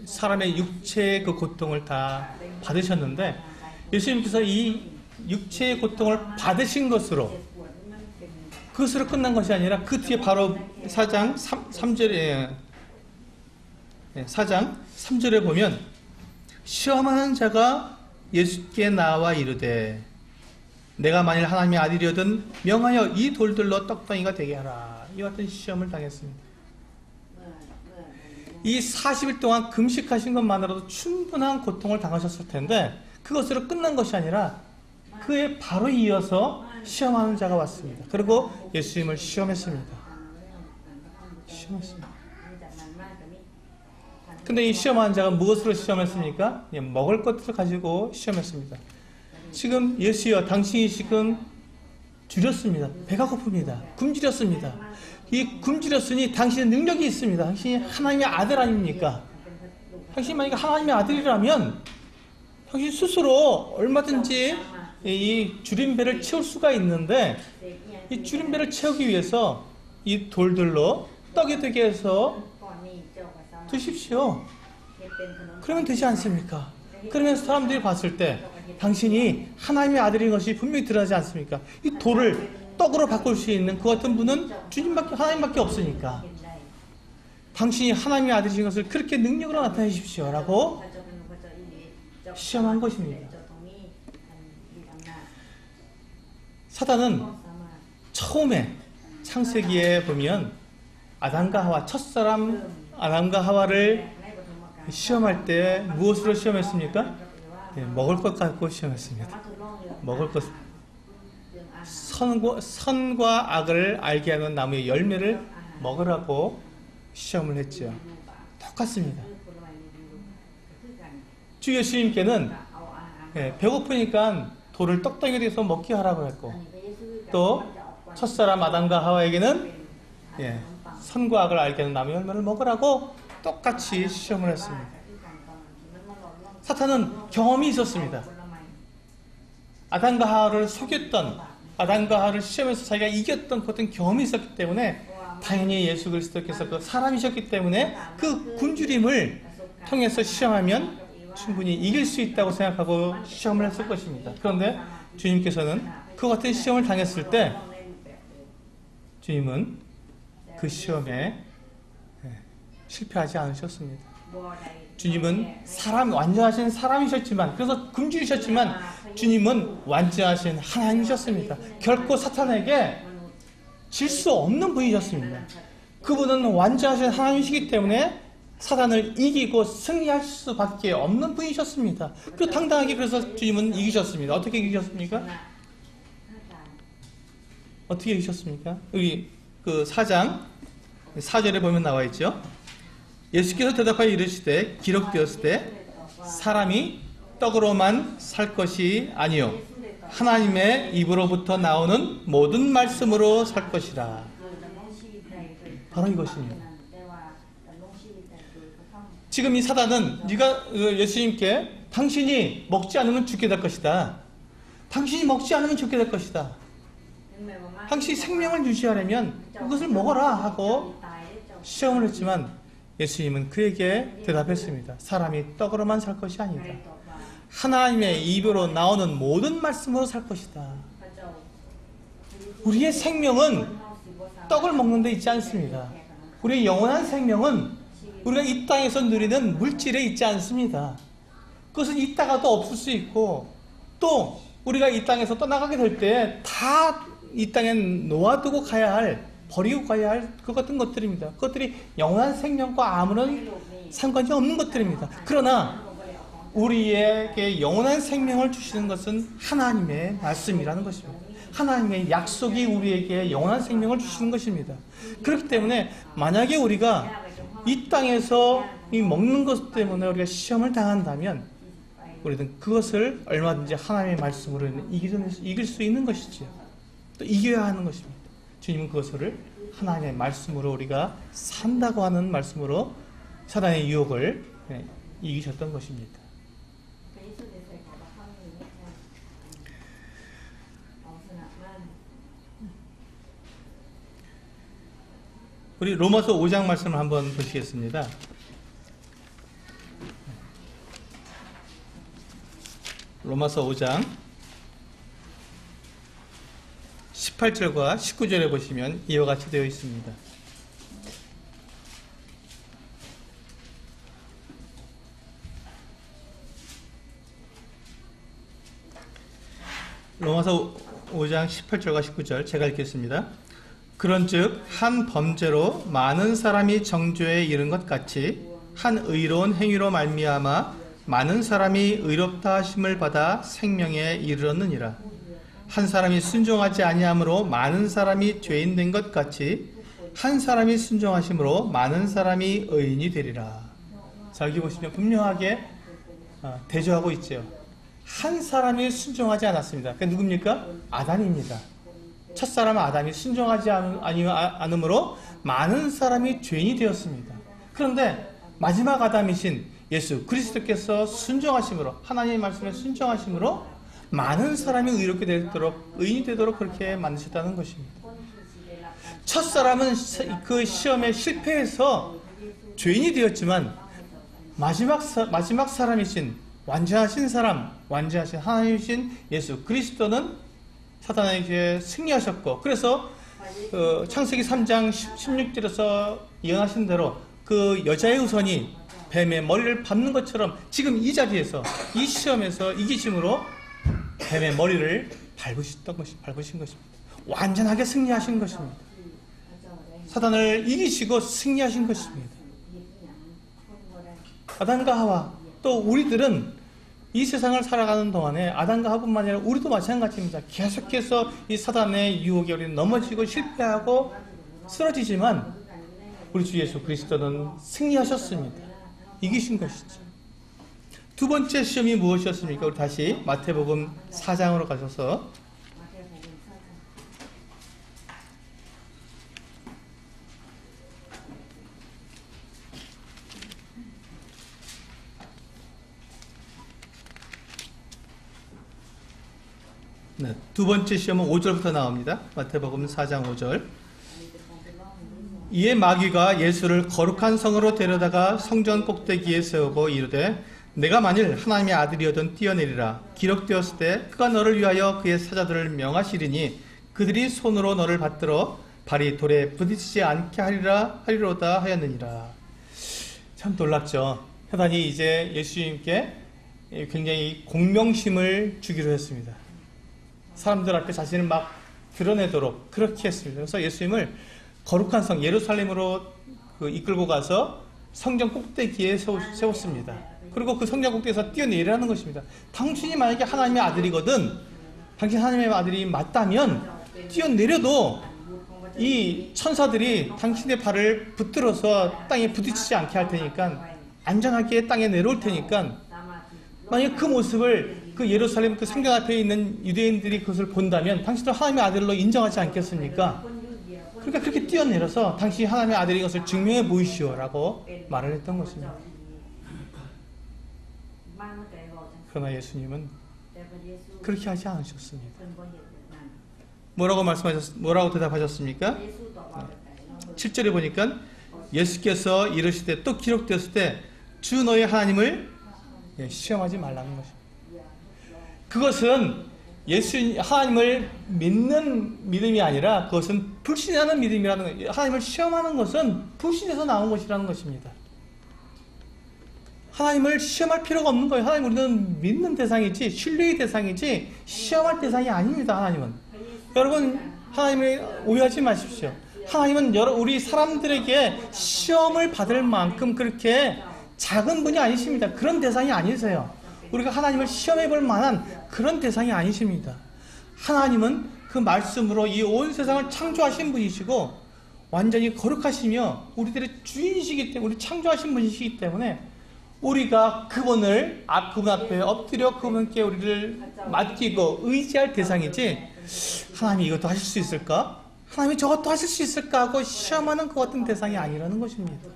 사람의 육체의 그 고통을 다 받으셨는데 예수님께서 이 육체의 고통을 받으신 것으로, 그것으로 끝난 것이 아니라 그 뒤에 바로 4장 3절에 4장 3절에 보면 시험하는 자가 예수께 나와 이르되 내가 만일 하나님의 아들이거든 명하여 이 돌들로 떡덩이가 되게 하라. 이와 같은 시험을 당했습니다. 이 40일 동안 금식하신 것만으로도 충분한 고통을 당하셨을 텐데 그것으로 끝난 것이 아니라 그에 바로 이어서 시험하는 자가 왔습니다. 그리고 예수님을 시험했습니다. 근데 이 시험하는 자가 무엇으로 시험했습니까? 먹을 것을 가지고 시험했습니다. 지금 예수여 당신이 지금 줄였습니다. 배가 고픕니다. 굶주렸습니다. 이 굶주렸으니 당신의 능력이 있습니다. 당신이 하나님의 아들 아닙니까? 당신이 만약에 하나님의 아들이라면 당신 스스로 얼마든지 이 줄인 배를 채울 수가 있는데 이 줄인 배를 채우기 위해서 이 돌들로 떡이 되게 해서 드십시오. 그러면 되지 않습니까? 그러면 사람들이 봤을 때 당신이 하나님의 아들인 것이 분명히 드러나지 않습니까? 이 돌을 떡으로 바꿀 수 있는 그 같은 분은 주님밖에, 하나님밖에 없으니까 당신이 하나님의 아들이신 것을 그렇게 능력으로 나타내십시오 라고 시험한 것입니다. 사단은 처음에 창세기에 보면 아담과 하와, 첫사람 아담과 하와를 시험할 때 무엇으로 시험했습니까? 먹을 것 갖고 시험했습니다. 먹을 것, 선과 악을 알게 하는 나무의 열매를 먹으라고 시험을 했죠. 똑같습니다. 주 예수님께는 배고프니까 돌을 떡덩이에 대해서 먹게 하라고 했고, 또 첫사람 아담과 하와에게는 선과 악을 알게 하는 나무의 열매를 먹으라고 똑같이 시험을 했습니다. 사탄은 경험이 있었습니다. 아담과 하와를 속였던, 아담과 하와를 시험해서 자기가 이겼던 그런 경험이 있었기 때문에 당연히 예수 그리스도께서 그 사람이셨기 때문에 그 굶주림을 통해서 시험하면 충분히 이길 수 있다고 생각하고 시험을 했을 것입니다. 그런데 주님께서는 그 같은 시험을 당했을 때 주님은 그 시험에 실패하지 않으셨습니다. 주님은 완전하신 사람이셨지만, 그래서 굶주리셨지만 주님은 완전하신 하나님이셨습니다. 결코 사탄에게 질 수 없는 분이셨습니다. 그분은 완전하신 하나님이시기 때문에 사단을 이기고 승리할 수밖에 없는 분이셨습니다. 그 당당하게 그래서 주님은 이기셨습니다. 어떻게 이기셨습니까? 어떻게 이기셨습니까? 여기 그 4장 4절에 보면 나와 있죠. 예수께서 대답하여 이르시되 기록되었을 때 사람이 떡으로만 살 것이 아니요 하나님의 입으로부터 나오는 모든 말씀으로 살 것이라. 바로 이것입니다. 지금 이 사단은 네가 예수님께 당신이 먹지 않으면 죽게 될 것이다. 당신이 먹지 않으면 죽게 될 것이다. 당신이 생명을 유지하려면 그것을 먹어라 하고 시험을 했지만 예수님은 그에게 대답했습니다. 사람이 떡으로만 살 것이 아니다. 하나님의 입으로 나오는 모든 말씀으로 살 것이다. 우리의 생명은 떡을 먹는 데 있지 않습니다. 우리의 영원한 생명은 우리가 이 땅에서 누리는 물질에 있지 않습니다. 그것은 있다가도 없을 수 있고, 또 우리가 이 땅에서 떠나가게 될 때 다 이 땅에 놓아두고 가야 할, 버리고 가야 할 그 같은 것들입니다. 그것들이 영원한 생명과 아무런 상관이 없는 것들입니다. 그러나 우리에게 영원한 생명을 주시는 것은 하나님의 말씀이라는 것입니다. 하나님의 약속이 우리에게 영원한 생명을 주시는 것입니다. 그렇기 때문에 만약에 우리가 이 땅에서 이 먹는 것 때문에 우리가 시험을 당한다면 우리는 그것을 얼마든지 하나님의 말씀으로 이길 수 있는 것이지요. 또 이겨야 하는 것입니다. 주님은 그것을 하나님의 말씀으로 우리가 산다고 하는 말씀으로 사단의 유혹을 이기셨던 것입니다. 우리 로마서 5장 말씀을 한번 보시겠습니다. 로마서 5장 18절과 19절에 보시면 이와 같이 되어 있습니다. 로마서 5장 18절과 19절 제가 읽겠습니다. 그런즉 한 범죄로 많은 사람이 정죄에 이른 것 같이 한 의로운 행위로 말미암아 많은 사람이 의롭다 하심을 받아 생명에 이르렀느니라. 한 사람이 순종하지 아니함으로 많은 사람이 죄인 된 것 같이 한 사람이 순종하심으로 많은 사람이 의인이 되리라. 자, 여기 보시면 분명하게 대조하고 있죠. 한 사람이 순종하지 않았습니다. 그게 누굽니까? 아담입니다. 첫사람 아담이 순종하지 않으므로 많은 사람이 죄인이 되었습니다. 그런데 마지막 아담이신 예수 그리스도께서 순종하심으로, 하나님의 말씀에 순종하심으로 많은 사람이 의롭게 되도록, 의인이 되도록 그렇게 만드셨다는 것입니다. 첫사람은 그 시험에 실패해서 죄인이 되었지만 마지막 사람이신 완전하신 사람, 완전하신 하나님이신 예수 그리스도는 사단에게 승리하셨고, 그래서 창세기 3장 16절에서 예언하신 대로 그 여자의 후손이 뱀의 머리를 밟는 것처럼 지금 이 자리에서, 이 시험에서 이기심으로 뱀의 머리를 밟으신 것입니다. 완전하게 승리하신 것입니다. 사단을 이기시고 승리하신 것입니다. 아담과 하와, 또 우리들은 이 세상을 살아가는 동안에 아담과 하와뿐만 아니라 우리도 마찬가지입니다. 계속해서 이 사단의 유혹에 우리는 넘어지고 실패하고 쓰러지지만 우리 주 예수 그리스도는 승리하셨습니다. 이기신 것이죠. 두 번째 시험이 무엇이었습니까? 우리 다시 마태복음 4장으로 가셔서 네, 두 번째 시험은 5절부터 나옵니다. 마태복음 4장 5절. 이에 마귀가 예수를 거룩한 성으로 데려다가 성전 꼭대기에 세우고 이르되 내가 만일 하나님의 아들이어든 뛰어내리라. 기록되었을 때 그가 너를 위하여 그의 사자들을 명하시리니 그들이 손으로 너를 받들어 발이 돌에 부딪히지 않게 하리로다 하였느니라. 참 놀랍죠. 사단이 이제 예수님께 굉장히 공명심을 주기로 했습니다. 사람들 앞에 자신을 막 드러내도록 그렇게 했습니다. 그래서 예수님을 거룩한 성 예루살렘으로 이끌고 가서 성전 꼭대기에 세웠습니다. 그리고 그 성전 꼭대기에서 뛰어내리라는 것입니다. 당신이 만약에 하나님의 아들이거든, 당신 하나님의 아들이 맞다면 뛰어내려도 이 천사들이 당신의 발을 붙들어서 땅에 부딪히지 않게 할 테니까, 안전하게 땅에 내려올 테니까, 만약 그 모습을 그 예루살렘 그 성전 앞에 있는 유대인들이 그것을 본다면 당신도 하나님의 아들로 인정하지 않겠습니까? 그러니까 그렇게 뛰어내려서 당신이 하나님의 아들인 것을 증명해 보이시오라고 말을 했던 것입니다. 그러나 예수님은 그렇게 하지 않으셨습니다. 뭐라고 대답하셨습니까? 7절에 보니까 예수께서 이르시되, 또 기록되었을 때 주 너의 하나님을 시험하지 말라는 것입니다. 그것은 하나님을 믿는 믿음이 아니라 그것은 불신하는 믿음이라는 거예요. 하나님을 시험하는 것은 불신에서 나온 것이라는 것입니다. 하나님을 시험할 필요가 없는 거예요. 하나님 우리는 믿는 대상이지, 신뢰의 대상이지 시험할 대상이 아닙니다. 하나님은. 여러분, 하나님을 오해하지 마십시오. 하나님은 우리 사람들에게 시험을 받을 만큼 그렇게 작은 분이 아니십니다. 그런 대상이 아니세요. 우리가 하나님을 시험해 볼 만한 그런 대상이 아니십니다. 하나님은 그 말씀으로 이 온 세상을 창조하신 분이시고 완전히 거룩하시며 우리들의 주인이시기 때문에, 우리 창조하신 분이시기 때문에 우리가 그분 앞에 엎드려 그분께 우리를 맡기고 의지할 대상이지, 하나님이 이것도 하실 수 있을까? 하나님이 저것도 하실 수 있을까? 하고 시험하는 그 같은 대상이 아니라는 것입니다.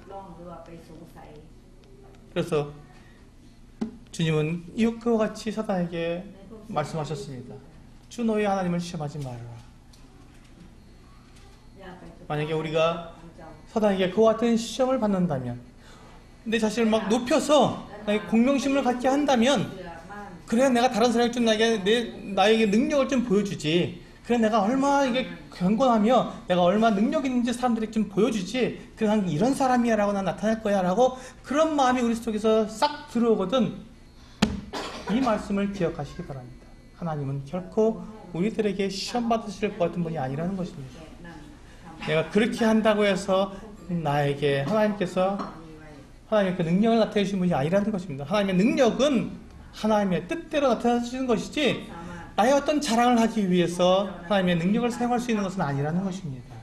그래서 주님은 이와 같이 사단에게 말씀하셨습니다. 주 너의 하나님을 시험하지 말아라. 만약에 우리가 사단에게 그와 같은 시험을 받는다면, 내 자신을 막 높여서 공명심을 갖게 한다면, 그래 내가 다른 사람이 좀 나에게 능력을 좀 보여주지, 그래 내가 얼마나 이게 경건하며 내가 얼마나 능력 있는지 사람들이 좀 보여주지. 그래 난 이런 사람이야 라고 난 나타날 거야 라고 그런 마음이 우리 속에서 싹 들어오거든. 이 말씀을 기억하시기 바랍니다. 하나님은 결코 우리들에게 시험 받으실 것 같은 분이 아니라는 것입니다. 내가 그렇게 한다고 해서 나에게 하나님께서 하나님의 그 능력을 나타내신 분이 아니라는 것입니다. 하나님의 능력은 하나님의 뜻대로 나타나시는 것이지 나의 어떤 자랑을 하기 위해서 하나님의 능력을 사용할 수 있는 것은 아니라는 것입니다.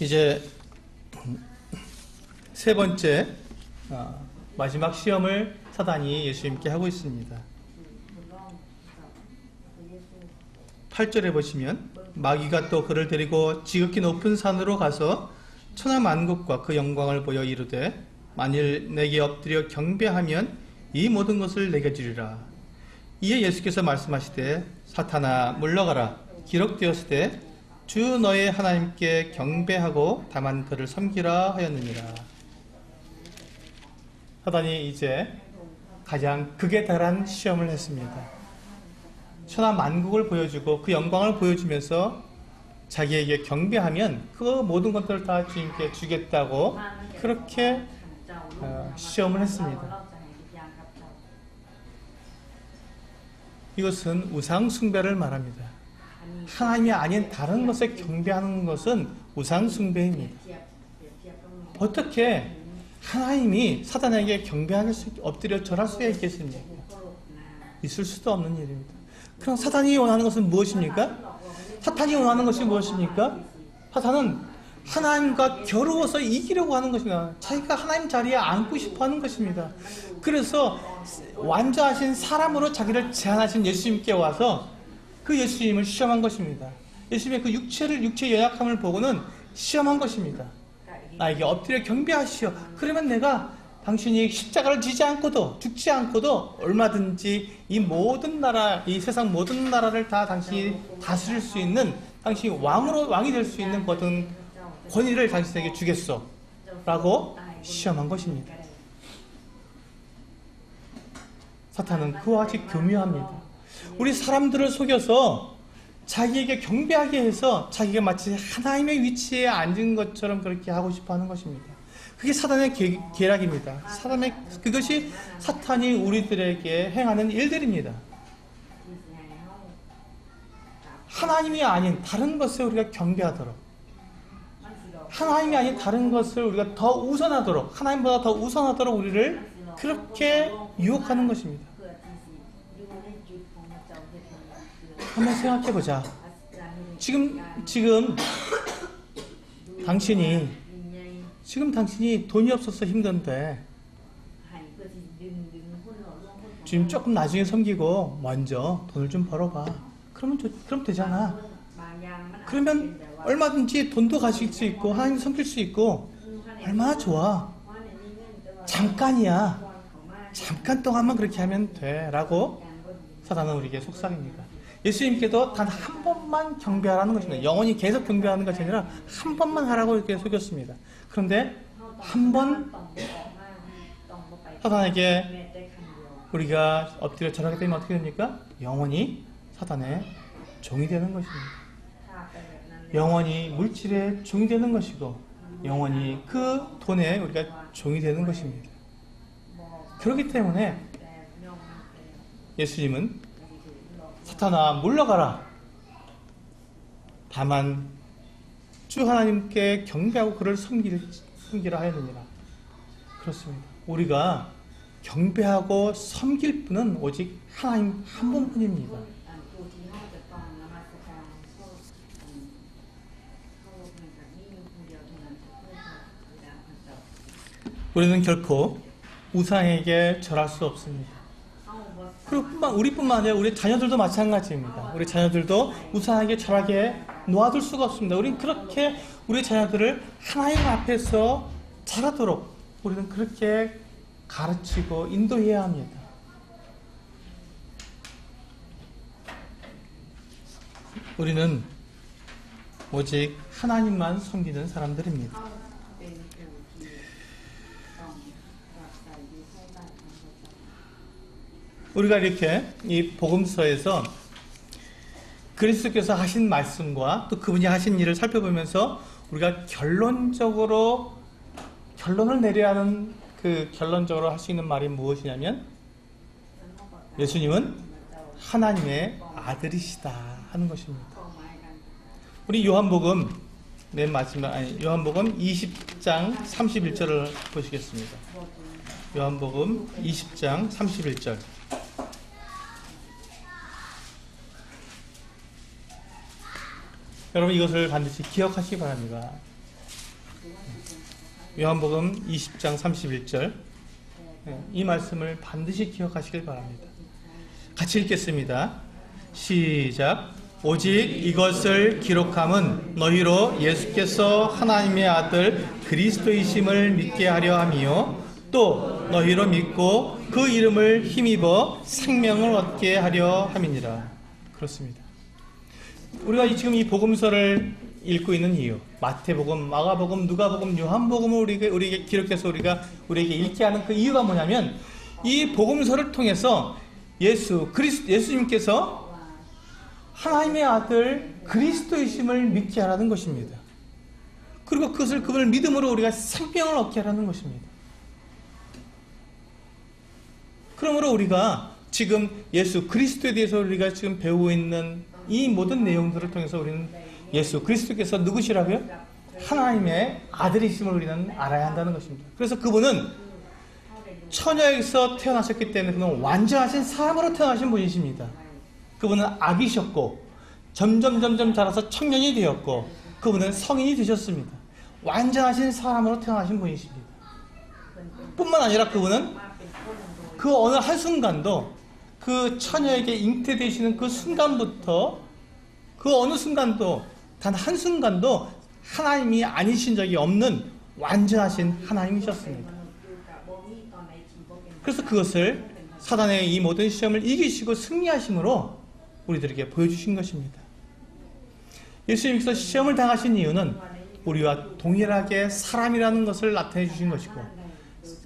이제 세 번째 마지막 시험을 사단이 예수님께 하고 있습니다. 8절에 보시면 마귀가 또 그를 데리고 지극히 높은 산으로 가서 천하만국과 그 영광을 보여 이르되 만일 내게 엎드려 경배하면 이 모든 것을 내게 주리라. 이에 예수께서 말씀하시되 사탄아 물러가라. 기록되었으되 주 너의 하나님께 경배하고 다만 그를 섬기라 하였느니라. 사단이 이제 가장 극에 달한 시험을 했습니다. 천하만국을 보여주고 그 영광을 보여주면서 자기에게 경배하면 그 모든 것들을 다 주님께 주겠다고 그렇게 시험을 했습니다. 이것은 우상숭배를 말합니다. 하나님이 아닌 다른 것에 경배하는 것은 우상숭배입니다. 어떻게 하나님이 사단에게 경배할 수, 엎드려 절할 수 있겠습니까? 있을 수도 없는 일입니다. 그럼 사탄이 원하는 것은 무엇입니까? 사탄이 원하는 것이 무엇입니까? 사탄은 하나님과 겨루어서 이기려고 하는 것입니다. 자기가 하나님 자리에 앉고 싶어 하는 것입니다. 그래서 완전하신 사람으로 자기를 제한하신 예수님께 와서 그 예수님을 시험한 것입니다. 예수님의 그 육체의 연약함을 보고는 시험한 것입니다. 나에게 엎드려 경배하시오. 그러면 내가 당신이 십자가를 지지 않고도 죽지 않고도 얼마든지 이 모든 나라, 이 세상 모든 나라를 다 당신이 다스릴 수 있는 당신이 왕이 될 수 있는 모든 권위를 당신에게 주겠소 라고 시험한 것입니다. 사탄은 그와 같이 교묘합니다. 우리 사람들을 속여서 자기에게 경배하게 해서 자기가 마치 하나님의 위치에 앉은 것처럼 그렇게 하고 싶어 하는 것입니다. 그게 사단의 계략입니다. 그것이 사탄이 우리들에게 행하는 일들입니다. 하나님이 아닌 다른 것에 우리가 경배하도록, 하나님이 아닌 다른 것을 우리가 더 우선하도록, 하나님보다 더 우선하도록 우리를 그렇게 유혹하는 것입니다. 한번 생각해보자. 지금 당신이 돈이 없어서 힘든데 지금 조금 나중에 섬기고 먼저 돈을 좀 벌어봐. 그럼 되잖아. 그러면 얼마든지 돈도 가질 수 있고 하나님 섬길 수 있고 얼마나 좋아. 잠깐이야. 잠깐 동안만 그렇게 하면 돼 라고 사단은 우리에게 속삭입니다. 예수님께도 단 한 번만 경배하라는 것입니다. 영원히 계속 경배하는 것이 아니라 한 번만 하라고 이렇게 속였습니다. 그런데 한 번 사단에게 우리가 엎드려 절하게 되면 어떻게 됩니까? 영원히 사단의 종이 되는 것입니다. 영원히 물질의 종이 되는 것이고 영원히 그 돈에 우리가 종이 되는 것입니다. 그렇기 때문에 예수님은 사탄아 물러가라. 다만 주 하나님께 경배하고 그를 섬기라 하였느니라. 그렇습니다. 우리가 경배하고 섬길 분은 오직 하나님 한 분뿐입니다. 우리는 결코 우상에게 절할 수 없습니다. 그리고 우리뿐만 아니라 우리 자녀들도 마찬가지입니다. 우리 자녀들도 우상에게 절하게 놓아둘 수가 없습니다. 우리는 그렇게 우리 자녀들을 하나님 앞에서 자라도록 우리는 그렇게 가르치고 인도해야 합니다. 우리는 오직 하나님만 섬기는 사람들입니다. 우리가 이렇게 이 복음서에서 그리스도께서 하신 말씀과 또 그분이 하신 일을 살펴보면서 우리가 결론을 내려야 하는 그 결론적으로 할 수 있는 말이 무엇이냐면 예수님은 하나님의 아들이시다 하는 것입니다. 우리 요한복음 맨 마지막 요한복음 20장 31절을 보시겠습니다. 요한복음 20장 31절. 여러분 이것을 반드시 기억하시기 바랍니다. 요한복음 20장 31절. 이 말씀을 반드시 기억하시길 바랍니다. 같이 읽겠습니다. 시작. 오직 이것을 기록함은 너희로 예수께서 하나님의 아들 그리스도이심을 믿게 하려 함이요 또 너희로 믿고 그 이름을 힘입어 생명을 얻게 하려 함이니라. 그렇습니다. 우리가 지금 이 복음서를 읽고 있는 이유, 마태복음, 마가복음, 누가복음, 요한복음을 우리에게 기록해서 우리에게 읽게 하는 그 이유가 뭐냐면 이 복음서를 통해서 예수님께서 하나님의 아들 그리스도이심을 믿게 하라는 것입니다. 그리고 그분을 믿음으로 우리가 생명을 얻게 하라는 것입니다. 그러므로 우리가 지금 예수 그리스도에 대해서 우리가 지금 배우고 있는 이 모든 내용들을 통해서 우리는 예수 그리스도께서 누구시라고요? 하나님의 아들이심을 우리는 알아야 한다는 것입니다. 그래서 그분은 처녀에서 태어나셨기 때문에 그는 완전하신 사람으로 태어나신 분이십니다. 그분은 아기셨고 점점 자라서 청년이 되었고 그분은 성인이 되셨습니다. 완전하신 사람으로 태어나신 분이십니다. 뿐만 아니라 그분은 그 어느 한순간도 그 처녀에게 잉태되시는 그 순간부터 그 어느 순간도 단 한순간도 하나님이 아니신 적이 없는 완전하신 하나님이셨습니다. 그래서 그것을 사단의 이 모든 시험을 이기시고 승리하심으로 우리들에게 보여주신 것입니다. 예수님께서 시험을 당하신 이유는 우리와 동일하게 사람이라는 것을 나타내 주신 것이고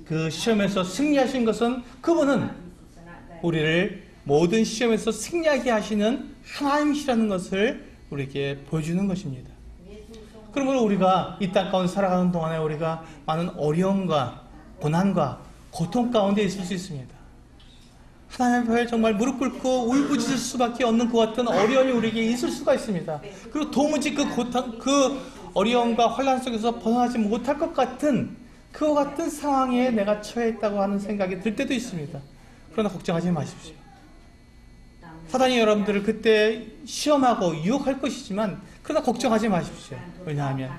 그 시험에서 승리하신 것은 그분은 우리를 모든 시험에서 승리하게 하시는 하나님이시라는 것을 우리에게 보여주는 것입니다. 그러므로 우리가 이 땅 가운데 살아가는 동안에 우리가 많은 어려움과 고난과 고통 가운데 있을 수 있습니다. 하나님 앞에 정말 무릎 꿇고 울부짖을 수밖에 없는 그 같은 어려움이 우리에게 있을 수가 있습니다. 그리고 도무지 그 어려움과 혼란 속에서 벗어나지 못할 것 같은 그와 같은 상황에 내가 처해 있다고 하는 생각이 들 때도 있습니다. 그러나 걱정하지 마십시오. 사단이 여러분들을 그때 시험하고 유혹할 것이지만 그러나 걱정하지 마십시오. 왜냐하면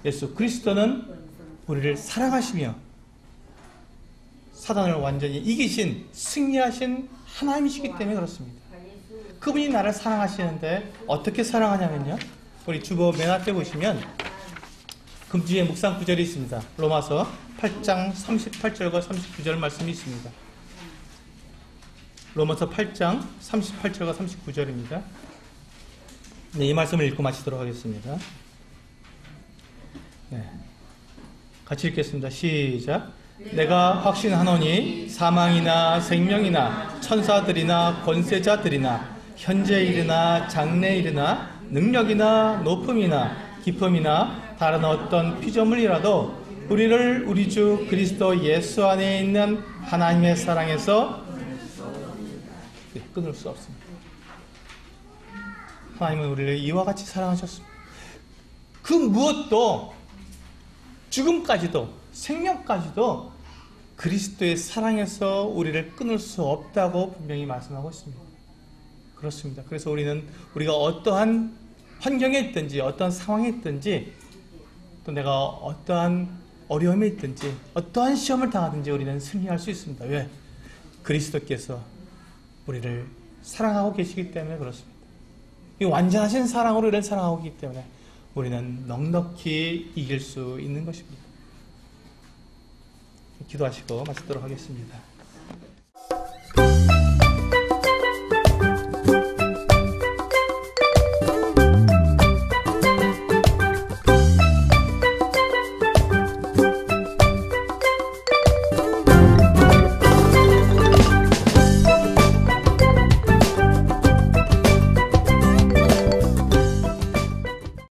예수 그리스도는 우리를 사랑하시며 사단을 완전히 이기신 승리하신 하나님이시기 때문에 그렇습니다. 그분이 나를 사랑하시는데 어떻게 사랑하냐면요, 우리 주보 맨 앞에 보시면 금주의 묵상 구절이 있습니다. 로마서 8장 38절과 39절 말씀이 있습니다. 로마서 8장 38절과 39절입니다. 네, 이 말씀을 읽고 마치도록 하겠습니다. 네, 같이 읽겠습니다. 시작. 내가 확신하노니 사망이나 생명이나 천사들이나 권세자들이나 현재일이나 장래일이나 능력이나 높음이나 깊음이나 다른 어떤 피조물이라도 우리를 우리 주 그리스도 예수 안에 있는 하나님의 사랑에서 끊을 수 없습니다. 하나님은 우리를 이와 같이 사랑하셨습니다. 그 무엇도 죽음까지도 생명까지도 그리스도의 사랑에서 우리를 끊을 수 없다고 분명히 말씀하고 있습니다. 그렇습니다. 그래서 우리가 어떠한 환경에 있든지 어떠한 상황에 있든지 또 내가 어떠한 어려움에 있든지 어떠한 시험을 당하든지 우리는 승리할 수 있습니다. 왜? 그리스도께서 우리를 사랑하고 계시기 때문에 그렇습니다. 이 완전하신 사랑으로 우리를 사랑하고 있기 때문에 우리는 넉넉히 이길 수 있는 것입니다. 기도하시고 마치도록 하겠습니다.